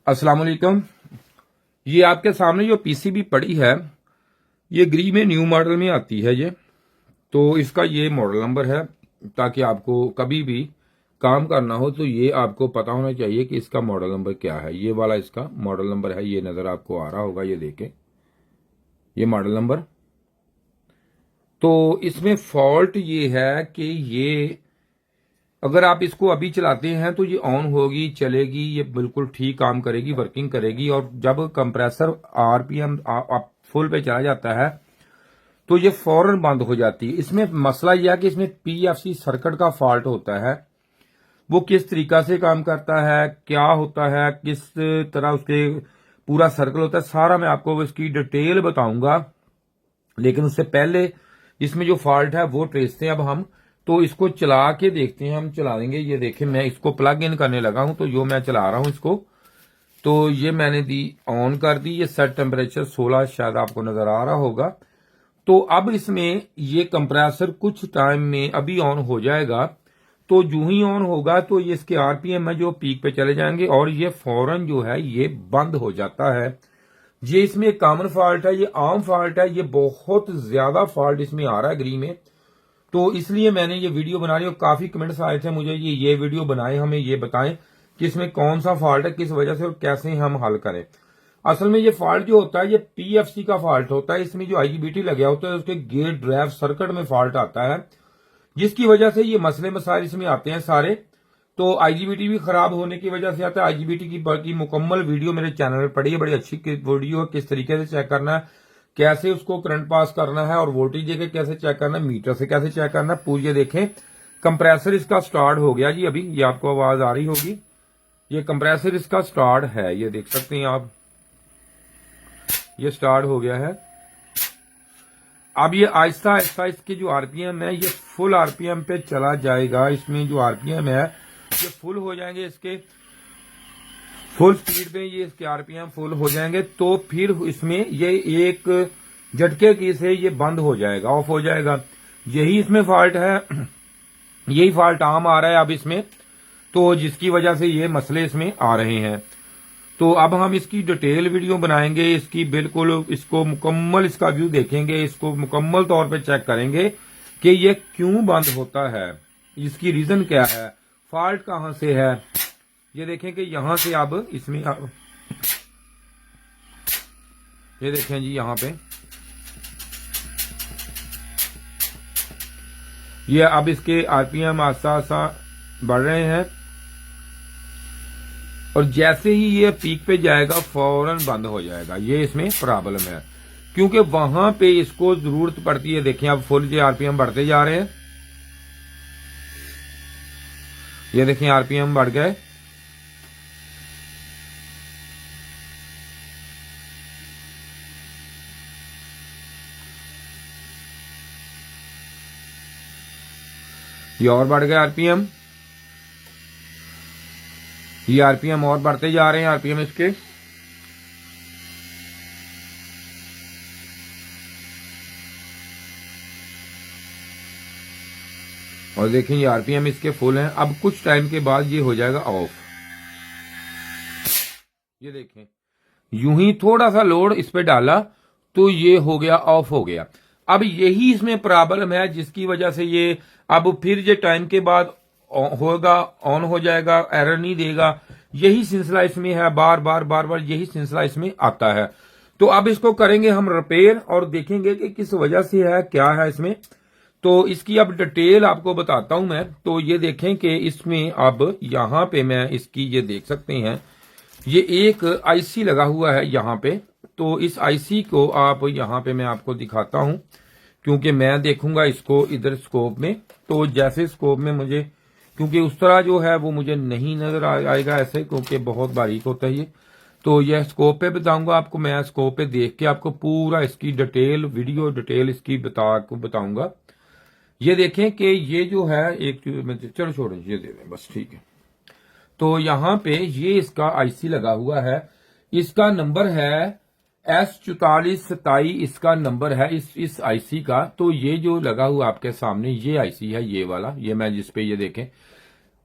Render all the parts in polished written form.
अस्सलाम वालेकुम। ये आपके सामने जो पीसीबी पड़ी है ये ग्री में न्यू मॉडल में आती है। ये तो इसका ये मॉडल नंबर है, ताकि आपको कभी भी काम करना हो तो ये आपको पता होना चाहिए कि इसका मॉडल नंबर क्या है। ये वाला इसका मॉडल नंबर है, ये नजर आपको आ रहा होगा, ये देखें ये मॉडल नंबर। तो इसमें फॉल्ट ये है कि ये अगर आप इसको अभी चलाते हैं तो ये ऑन होगी, चलेगी, ये बिल्कुल ठीक काम करेगी, वर्किंग करेगी। और जब कंप्रेसर आरपीएम आप फुल पे चला जाता है तो ये फौरन बंद हो जाती है। इसमें मसला यह है कि इसमें पीएफसी सर्किट का फॉल्ट होता है। वो किस तरीका से काम करता है, क्या होता है, किस तरह उसके पूरा सर्कल होता है, सारा मैं आपको इसकी डिटेल बताऊंगा। लेकिन उससे पहले इसमें जो फॉल्ट है वो ट्रेसते हैं अब हम। तो इसको चला के देखते हैं, हम चला देंगे। ये देखें मैं इसको प्लग इन करने लगा हूं, तो जो मैं चला रहा हूं इसको, तो ये मैंने दी ऑन कर दी। ये सेट टेम्परेचर 16 शायद आपको नजर आ रहा होगा। तो अब इसमें ये कंप्रेसर कुछ टाइम में अभी ऑन हो जाएगा। तो जो ही ऑन होगा तो ये इसके आरपीएम है जो पीक पे चले जाएंगे और ये फौरन जो है ये बंद हो जाता है। ये इसमें एक कॉमन फॉल्ट है, ये आम फॉल्ट है, ये बहुत ज्यादा फॉल्ट इसमें आ रहा है ग्री में। तो इसलिए मैंने ये वीडियो बना रही हूँ। काफी कमेंट्स आए थे मुझे ये वीडियो बनाए, हमें ये बताएं कि इसमें कौन सा फॉल्ट है, किस वजह से और कैसे हम हल करें। असल में ये फॉल्ट जो होता है ये पीएफसी का फॉल्ट होता है। इसमें जो आईजीबीटी लगा होता है उसके गेट ड्राइव सर्किट में फॉल्ट आता है, जिसकी वजह से ये मसले मसाइल इसमें आते हैं सारे। तो आईजीबीटी भी खराब होने की वजह से आता है। आईजीबीटी की मुकम्मल वीडियो मेरे चैनल में पड़ी है, बड़ी अच्छी वीडियो है, किस तरीके से चेक करना है, कैसे उसको करंट पास करना है और वोल्टेज देके कैसे चेक करना है, मीटर से कैसे चेक करना है, पूरी ये देखें। कंप्रेसर इसका स्टार्ट हो गया जी, अभी ये आपको आवाज आ रही होगी। ये कंप्रेसर इसका स्टार्ट है, ये देख सकते हैं आप, ये स्टार्ट हो गया है। अब ये आहिस्ता आहिस्ता इसके जो आरपीएम है ये फुल आरपीएम पे चला जाएगा। इसमें जो आरपीएम है ये फुल हो जाएंगे, इसके फुल स्पीड पे ये इसके आरपीएम फुल हो जाएंगे। तो फिर इसमें ये एक झटके की से ये बंद हो जाएगा, ऑफ हो जाएगा। यही इसमें फॉल्ट है, यही फॉल्ट आम आ रहा है अब इसमें, तो जिसकी वजह से ये मसले इसमें आ रहे हैं। तो अब हम इसकी डिटेल वीडियो बनाएंगे, इसकी बिल्कुल इसको मुकम्मल इसका व्यू देखेंगे, इसको मुकम्मल तौर पे चेक करेंगे कि ये क्यों बंद होता है, इसकी रीजन क्या है, फॉल्ट कहां से है। ये देखें कि यहां से अब इसमें ये देखें जी, यहां पे ये अब इसके आरपीएम आस्ता आस्ता बढ़ रहे हैं और जैसे ही ये पीक पे जाएगा फौरन बंद हो जाएगा। ये इसमें प्रॉब्लम है क्योंकि वहां पे इसको जरूरत पड़ती है। देखें अब फुल ये आरपीएम बढ़ते जा रहे हैं, ये देखें आरपीएम बढ़ गए। ये और बढ़ गए आरपीएम, ये आरपीएम और बढ़ते जा रहे हैं आरपीएम इसके। और देखें ये आरपीएम इसके फुल हैं। अब कुछ टाइम के बाद ये हो जाएगा ऑफ। ये देखें यूं ही थोड़ा सा लोड इस पे डाला तो ये हो गया, ऑफ हो गया। अब यही इसमें प्रॉब्लम है जिसकी वजह से ये अब फिर ये टाइम के बाद होगा, ऑन हो जाएगा, एरर नहीं देगा। यही सिलसिला इसमें है, बार बार बार बार यही सिलसिला इसमें आता है। तो अब इसको करेंगे हम रिपेयर और देखेंगे कि किस वजह से है, क्या है इसमें। तो इसकी अब डिटेल आपको बताता हूं मैं। तो ये देखें कि इसमें अब यहां पे मैं इसकी ये देख सकते हैं, ये एक आईसी लगा हुआ है यहां पे। तो इस आईसी को आप यहां पे मैं आपको दिखाता हूं क्योंकि मैं देखूंगा इसको इधर स्कोप में। तो जैसे स्कोप में मुझे, क्योंकि उस तरह जो है वो मुझे नहीं नजर आएगा ऐसे, क्योंकि बहुत बारीक होता है ये। तो यह स्कोप पे बताऊंगा आपको, मैं स्कोप पे देख के आपको पूरा इसकी डिटेल वीडियो डिटेल इसकी बताऊंगा। ये देखें कि ये जो है एक, चलो छोड़ो ये दे दें बस, ठीक है। तो यहां पे ये इसका आईसी लगा हुआ है, इसका नंबर है S4427, इसका नंबर है इस आईसी का। तो ये जो लगा हुआ आपके सामने ये आईसी है, ये वाला, ये मैं जिस पे ये देखें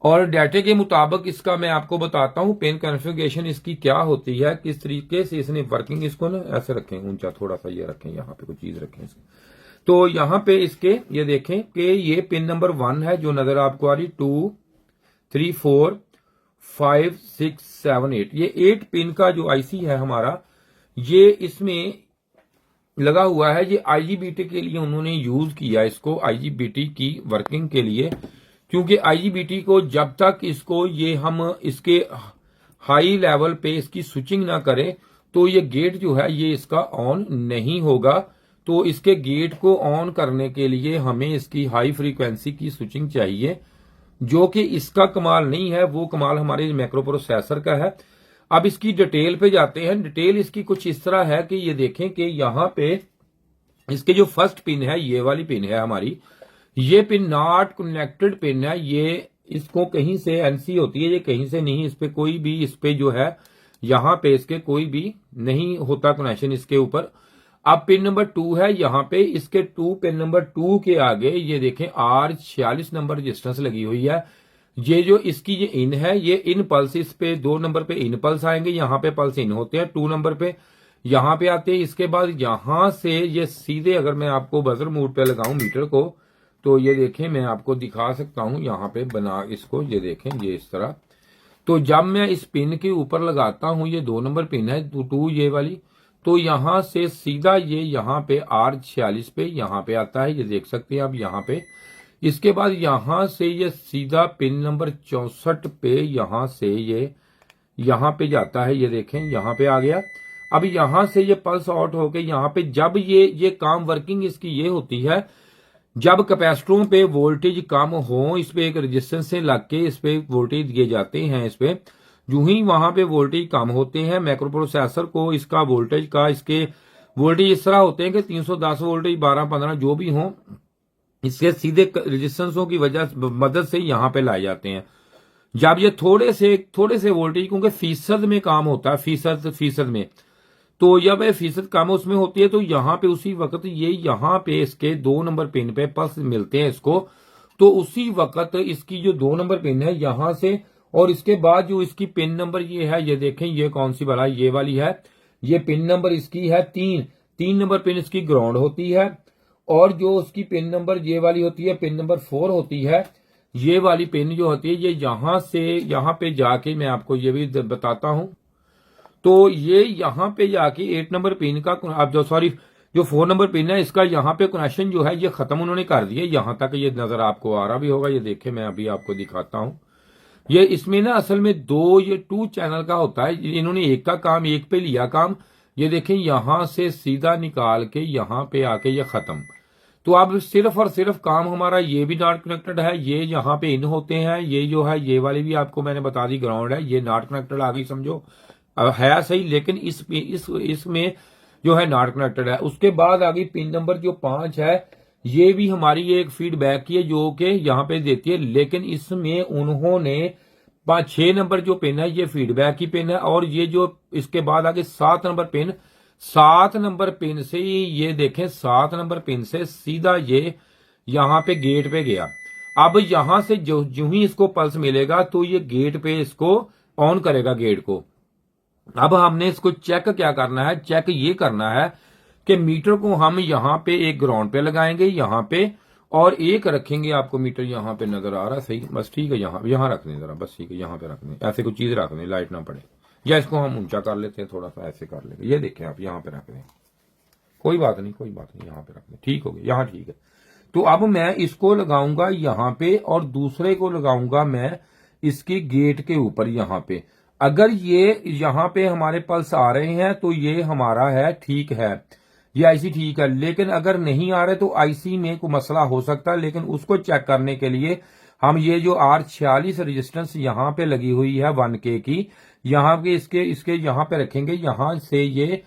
और डाटे के मुताबिक इसका मैं आपको बताता हूं पिन कॉन्फ़िगरेशन इसकी क्या होती है, किस तरीके से इसने वर्किंग, इसको ना ऐसे रखें ऊंचा थोड़ा सा, ये रखें यहाँ पे कोई चीज रखें इसकी। तो यहाँ पे इसके ये देखें कि ये पिन नंबर 1 है जो नजर आपको आ रही, 2 3 4 5 6 7 8, ये 8 पिन का जो आईसी है हमारा, ये इसमें लगा हुआ है। ये आईजीबीटी के लिए उन्होंने यूज किया इसको, आईजीबीटी की वर्किंग के लिए, क्योंकि आईजीबीटी को जब तक इसको ये हम इसके हाई लेवल पे इसकी स्विचिंग ना करें तो ये गेट जो है ये इसका ऑन नहीं होगा। तो इसके गेट को ऑन करने के लिए हमें इसकी हाई फ्रीक्वेंसी की स्विचिंग चाहिए, जो कि इसका कमाल नहीं है, वो कमाल हमारे मैक्रो प्रोसेसर का है। अब इसकी डिटेल पे जाते हैं। डिटेल इसकी कुछ इस तरह है कि ये देखें कि यहां पे इसके जो फर्स्ट पिन है, ये वाली पिन है हमारी, ये पिन नॉट कनेक्टेड पिन है। ये इसको कहीं से एनसी होती है, ये कहीं से नहीं, इस पे कोई भी, इस पे जो है यहां पे इसके कोई भी नहीं होता कनेक्शन इसके ऊपर। अब पिन नंबर 2 है, यहां पे इसके पिन नंबर 2 के आगे ये देखें R46 नंबर रजिस्टेंस लगी हुई है। ये जो इसकी ये इन है, ये इन पल्स, इस पे 2 नंबर पे इन पल्स आएंगे, यहां पे पल्स इन होते हैं, 2 नंबर पे यहां पे आते हैं। इसके बाद यहां से ये सीधे, अगर मैं आपको बजर मोड पे लगाऊं मीटर को, तो ये देखें मैं आपको दिखा सकता हूं यहां पे बना इसको, ये देखें ये इस तरह। तो जब मैं इस पिन के ऊपर लगाता हूं, ये 2 नंबर पिन है 2 ये वाली, तो यहां से सीधा ये यहां पे R46 पे यहां पे आता है, ये देख सकते हैं आप यहां पे। इसके बाद यहां से ये सीधा पिन नंबर 64 पे यहां से ये यहां पे जाता है, ये देखें यहां पे आ गया। अब यहां से ये पल्स आउट होके यहां पे, जब ये काम वर्किंग इसकी ये होती है, जब कैपेसिटरों पे वोल्टेज कम हो, इस पे एक रेजिस्टेंस से लग के इस पे वोल्टेज दिए जाते हैं, इस पे जो ही वहां पे वोल्टेज कम होते हैं, मैक्रो प्रोसेसर को इसका वोल्टेज का, इसके वोल्टेज इस तरह होते हैं कि 310 वोल्टेज 12-15 जो भी हो, इसके सीधे रेजिस्टेंसों की वजह मदद से यहां पे लाए जाते हैं। जब ये थोड़े से वोल्टेज, क्योंकि फीसद में काम होता है, फीसद में, तो जब ये फीसद कम उसमें होती है, तो यहां पे उसी वक्त ये यहां पे इसके 2 नंबर पिन पे पल्स मिलते हैं इसको, तो उसी वक्त इसकी जो 2 नंबर पिन है यहां से, और इसके बाद जो इसकी पिन नंबर ये है, ये देखें ये कौन सी वाला, ये वाली है, ये पिन नंबर इसकी है 3 नंबर पिन इसकी ग्राउंड होती है, और जो उसकी पिन नंबर ये वाली होती है, पिन नंबर 4 होती है, ये वाली पिन जो होती है, ये यहां से यहां पे जाके मैं आपको ये भी बताता हूं। तो ये यहां पे जाके 8 नंबर पिन का, आप जो 4 नंबर पिन है इसका यहां पे कनेक्शन जो है ये खत्म उन्होंने कर दिया। यहां तक ये नजर आपको आ रहा भी होगा, ये देखे मैं अभी आपको दिखाता हूं। ये इसमें ना असल में 2 चैनल का होता है, इन्होंने एक का काम, एक पे लिया काम, ये देखें यहां से सीधा निकाल के यहां पे आके ये खत्म। तो अब सिर्फ और सिर्फ काम हमारा ये भी नॉट कनेक्टेड है, ये यहाँ पे इन होते हैं, ये जो है ये वाली भी आपको मैंने बता दी ग्राउंड है, ये नॉट कनेक्टेड आ गई समझो, है सही, लेकिन इसमें जो है नॉट कनेक्टेड है। उसके बाद आ गई पिन नंबर जो 5 है, ये भी हमारी एक फीडबैक की है जो कि यहाँ पे देती है, लेकिन इसमें उन्होंने 6 नंबर जो पिन है ये फीडबैक की पिन है, और ये जो इसके बाद आगे 7 नंबर पिन, 7 नंबर पिन से ये देखें 7 नंबर पिन से सीधा ये यहां पे गेट पे गया। अब यहां से जो ही इसको पल्स मिलेगा तो ये गेट पे इसको ऑन करेगा गेट को। अब हमने इसको चेक क्या करना है, चेक ये करना है कि मीटर को हम यहां पे एक ग्राउंड पे लगाएंगे यहां पे, और एक रखेंगे, आपको मीटर यहां पे नजर आ रहा सही, बस ठीक है, यहां रखने जरा, बस ठीक है, यहां पे रखने, ऐसे कोई चीज रखने लाइट ना पड़े, या इसको हम ऊंचा कर लेते हैं थोड़ा सा, ऐसे कर लेंगे, ये देखें आप यहां पे रख दें, कोई बात नहीं यहां पे रख दें, ठीक हो गया, यहां ठीक है। तो अब मैं इसको लगाऊंगा यहां पे, और दूसरे को लगाऊंगा मैं इसकी गेट के ऊपर यहां पे। अगर ये यहां पे हमारे पल्स आ रहे हैं तो ये हमारा है ठीक है, ये आईसी ठीक है, लेकिन अगर नहीं आ रहे तो आईसी में कोई मसला हो सकता है, लेकिन उसको चेक करने के लिए हम ये जो R46 रेजिस्टेंस यहां पे लगी हुई है 1K की, यहां के इसके यहां पे रखेंगे, यहां से ये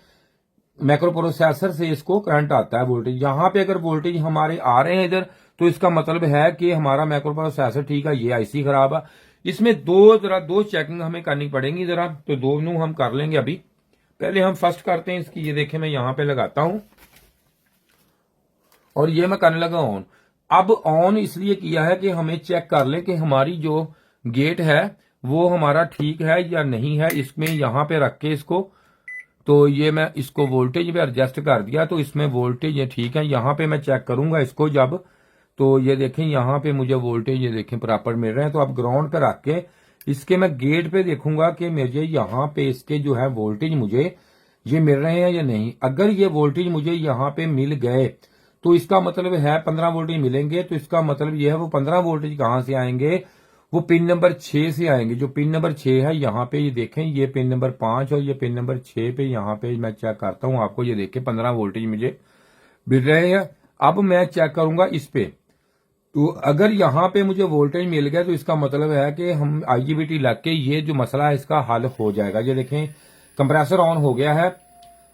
मैक्रो प्रोसेसर से इसको करंट आता है वोल्टेज, यहां पे अगर वोल्टेज हमारे आ रहे हैं इधर, तो इसका मतलब है कि हमारा मैक्रो प्रोसेसर ठीक है, ये आईसी खराब है। इसमें दो चेकिंग हमें करनी पड़ेगी जरा, तो दोनों हम कर लेंगे अभी। पहले हम फर्स्ट करते हैं इसकी, ये देखें मैं यहां पे लगाता हूं, और ये मैं करने लगा ऑन। अब ऑन इसलिए किया है कि हमें चेक कर ले कि हमारी जो गेट है वो हमारा ठीक है या नहीं है, इसमें यहाँ पे रख के इसको, तो ये मैं इसको वोल्टेज पे एडजस्ट कर दिया तो इसमें वोल्टेज ये ठीक है। यहाँ पे मैं चेक करूंगा इसको जब, तो ये देखें यहाँ पे मुझे वोल्टेज ये देखें प्रॉपर मिल रहे हैं। तो अब ग्राउंड पे रख के इसके मैं गेट पे देखूंगा कि मुझे यहाँ पे इसके जो है वोल्टेज मुझे ये मिल रहे हैं या नहीं। अगर ये वोल्टेज मुझे यहाँ पे मिल गए तो इसका मतलब है 15 वोल्टेज मिलेंगे। तो इसका मतलब ये है वो 15 वोल्टेज कहाँ से आएंगे, वो पिन नंबर 6 से आएंगे। जो पिन नंबर 6 है यहाँ पे ये देखें, ये पिन नंबर 5 और ये पिन नंबर 6 पे यहाँ पे मैं चेक करता हूँ आपको, ये देखें 15 वोल्टेज मुझे मिल रहे हैं। अब मैं चेक करूंगा इस पे, तो अगर यहाँ पे मुझे वोल्टेज मिल गया तो इसका मतलब है कि हम IGBT लग के ये जो मसला है इसका हल हो जाएगा। ये देखें कंप्रेसर ऑन हो गया है।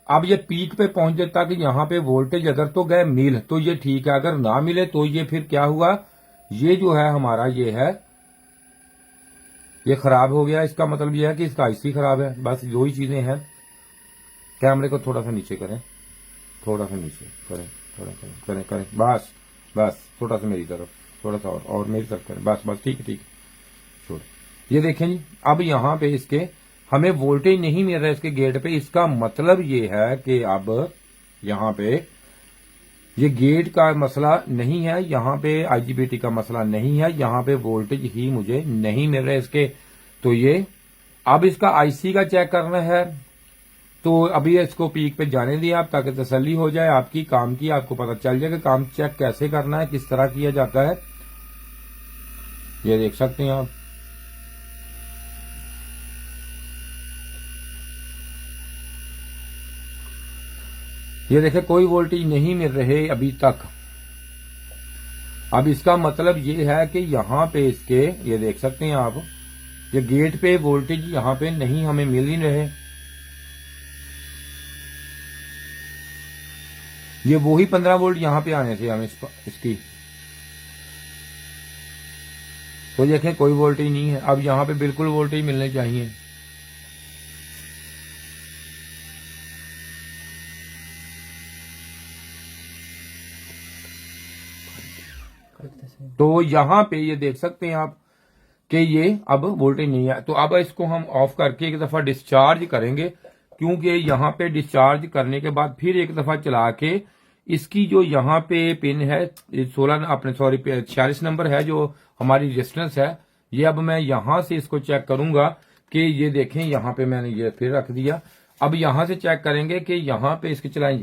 अब ये पीक पे पहुंचे तक यहाँ पे वोल्टेज अगर तो गए मिल तो ये ठीक है, अगर ना मिले तो ये फिर क्या हुआ, ये जो है हमारा ये है ये खराब हो गया। इसका मतलब ये है कि इसका IC खराब है। बस दो ही चीजें हैं। कैमरे को थोड़ा सा नीचे करें, थोड़ा सा नीचे करें, थोड़ा करें करें करें, बस बस थोड़ा सा मेरी तरफ, थोड़ा सा और मेरी तरफ करें, बस बस ठीक है ठीक है, छोड़। ये देखें जी, अब यहाँ पे इसके हमें वोल्टेज नहीं मिल रहा है इसके गेट पे। इसका मतलब ये है कि अब यहाँ पे ये गेट का मसला नहीं है, यहाँ पे IGBT का मसला नहीं है, यहाँ पे वोल्टेज ही मुझे नहीं मिल रहा है इसके। तो ये अब इसका IC का चेक करना है। तो अभी इसको पीक पे जाने दिए आप ताकि तसल्ली हो जाए आपकी काम की, आपको पता चल जाए कि काम चेक कैसे करना है, किस तरह किया जाता है। ये देख सकते हैं आप, ये देखें कोई वोल्टेज नहीं मिल रहे अभी तक। अब इसका मतलब ये है कि यहाँ पे इसके ये देख सकते हैं आप, ये गेट पे वोल्टेज यहाँ पे नहीं हमें मिल ही रहे। ये वही 15 वोल्ट यहाँ पे आने थे हमें इसकी, तो देखें कोई वोल्टेज नहीं है। अब यहाँ पे बिल्कुल वोल्टेज मिलने चाहिए। तो यहाँ पे ये देख सकते हैं आप कि ये अब वोल्टेज नहीं है। तो अब इसको हम ऑफ करके एक दफा डिस्चार्ज करेंगे, क्योंकि यहाँ पे डिस्चार्ज करने के बाद फिर एक दफा चला के इसकी जो यहाँ पे पिन है 16 अपने 46 नंबर है जो हमारी रेजिस्टेंस है, ये अब मैं यहाँ से इसको चेक करूंगा कि ये देखें यहाँ पे मैंने ये फिर रख दिया। अब यहाँ से चेक करेंगे कि यहाँ पे इसके चलाएं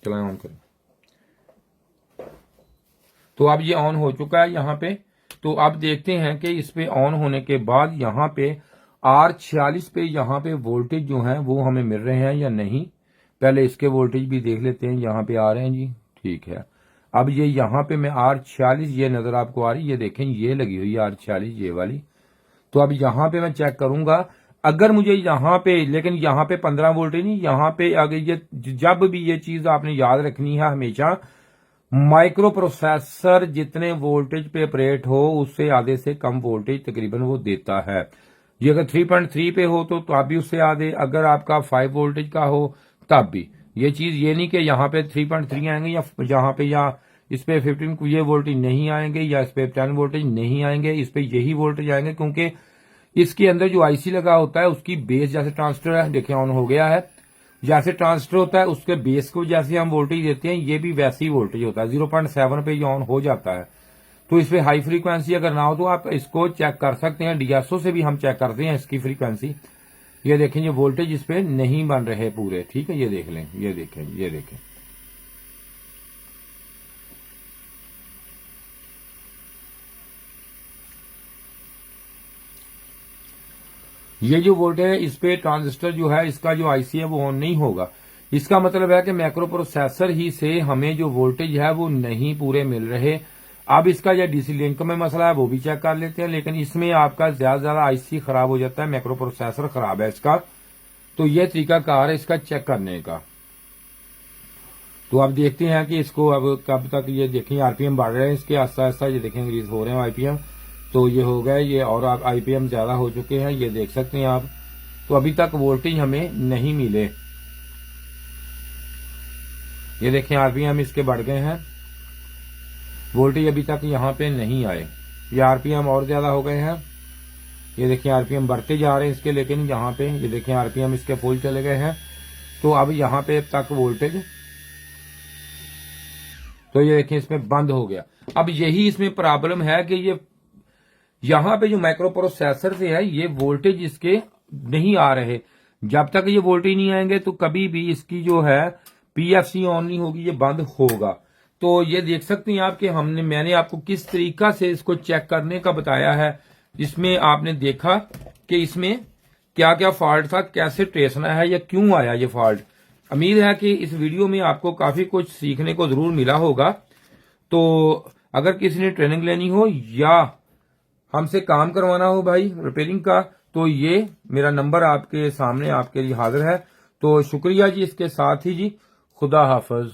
ऑन करें, तो अब ये ऑन हो चुका है यहाँ पे। तो अब देखते हैं कि इस पे ऑन होने के बाद यहाँ पे R46 पे यहाँ पे वोल्टेज जो है वो हमें मिल रहे हैं या नहीं। पहले इसके वोल्टेज भी देख लेते हैं, यहाँ पे आ रहे हैं जी, ठीक है। अब ये यहाँ पे मैं R46 ये नजर आपको आ रही, ये देखें ये लगी हुई है R46 ये वाली। तो अब यहाँ पे मैं चेक करूंगा, अगर मुझे यहाँ पे, लेकिन यहाँ पे 15 वोल्टेज नहीं, यहाँ पे आगे ये जब भी ये चीज आपने याद रखनी है हमेशा, माइक्रो प्रोसेसर जितने वोल्टेज पे ऑपरेट हो उससे आधे से कम वोल्टेज तकरीबन वो देता है। ये अगर 3.3 पे हो तो आप भी उससे आधे, अगर आपका 5 वोल्टेज का हो तब भी। ये चीज ये नहीं कि यहाँ पे 3.3 आएंगे या यहाँ पे या इस पे 15 ये वोल्टेज नहीं आएंगे या इस पे 10 वोल्टेज नहीं आएंगे, इस पे यही वोल्टेज आएंगे, क्योंकि इसके अंदर जो IC लगा होता है उसकी बेस जैसे ट्रांजिस्टर है, देखिए ऑन हो गया है, जैसे ट्रांजिस्टर होता है उसके बेस को जैसे हम वोल्टेज देते हैं ये भी वैसे ही वोल्टेज होता है। 0.7 पे ये ऑन हो जाता है। तो इस पे हाई फ्रीक्वेंसी अगर ना हो तो आप इसको चेक कर सकते हैं, DSO से भी हम चेक करते हैं इसकी फ्रीक्वेंसी। ये देखें ये वोल्टेज इस पे नहीं बन रहे पूरे, ठीक है, ये देख लें, ये देखें, ये देखें। ये जो वोल्टेज है इस पे ट्रांजिस्टर जो है इसका जो IC है वो ऑन नहीं होगा। इसका मतलब है कि मैक्रो प्रोसेसर ही से हमें जो वोल्टेज है वो नहीं पूरे मिल रहे। अब इसका जो DC लिंक में मसला है वो भी चेक कर लेते हैं, लेकिन इसमें आपका ज्यादा IC खराब हो जाता है, मैक्रो प्रोसेसर खराब है इसका। तो यह तरीकाकार है इसका चेक करने का। तो अब देखते हैं कि इसको अब कब तक, ये देखें RPM बढ़ रहे हैं इसके आस्ता आस्ता, ये देखें इंक्रीज हो रहे हैं IPM। तो ये हो गए ये, और आप IPM ज्यादा हो चुके हैं, ये देख सकते हैं आप। तो अभी तक वोल्टेज हमें नहीं मिले, ये देखें RPM इसके बढ़ गए हैं, वोल्टेज अभी तक यहाँ पे नहीं आए। ये आरपीएम और ज्यादा हो गए हैं। ये देखिए आरपीएम बढ़ते जा रहे हैं इसके, लेकिन यहाँ पे ये देखिए आरपीएम इसके फुल चले गए हैं। तो अब यहाँ पे तक वोल्टेज, तो ये देखिए इसमें बंद हो गया। अब यही इसमें प्रॉब्लम है कि ये यहाँ पे जो माइक्रो प्रोसेसर से है ये वोल्टेज इसके नहीं आ रहे। जब तक ये वोल्टेज नहीं आएंगे तो कभी भी इसकी जो है पीएफसी ऑन नहीं होगी, ये बंद होगा। तो ये देख सकते हैं आप कि मैंने आपको किस तरीका से इसको चेक करने का बताया है। इसमें आपने देखा कि इसमें क्या क्या फॉल्ट था, कैसे ट्रेसना है या क्यों आया ये फॉल्ट। उम्मीद है कि इस वीडियो में आपको काफी कुछ सीखने को जरूर मिला होगा। तो अगर किसी ने ट्रेनिंग लेनी हो या हमसे काम करवाना हो भाई रिपेयरिंग का, तो ये मेरा नंबर आपके सामने आपके लिए हाजिर है। तो शुक्रिया जी, इसके साथ ही जी खुदा हाफिज।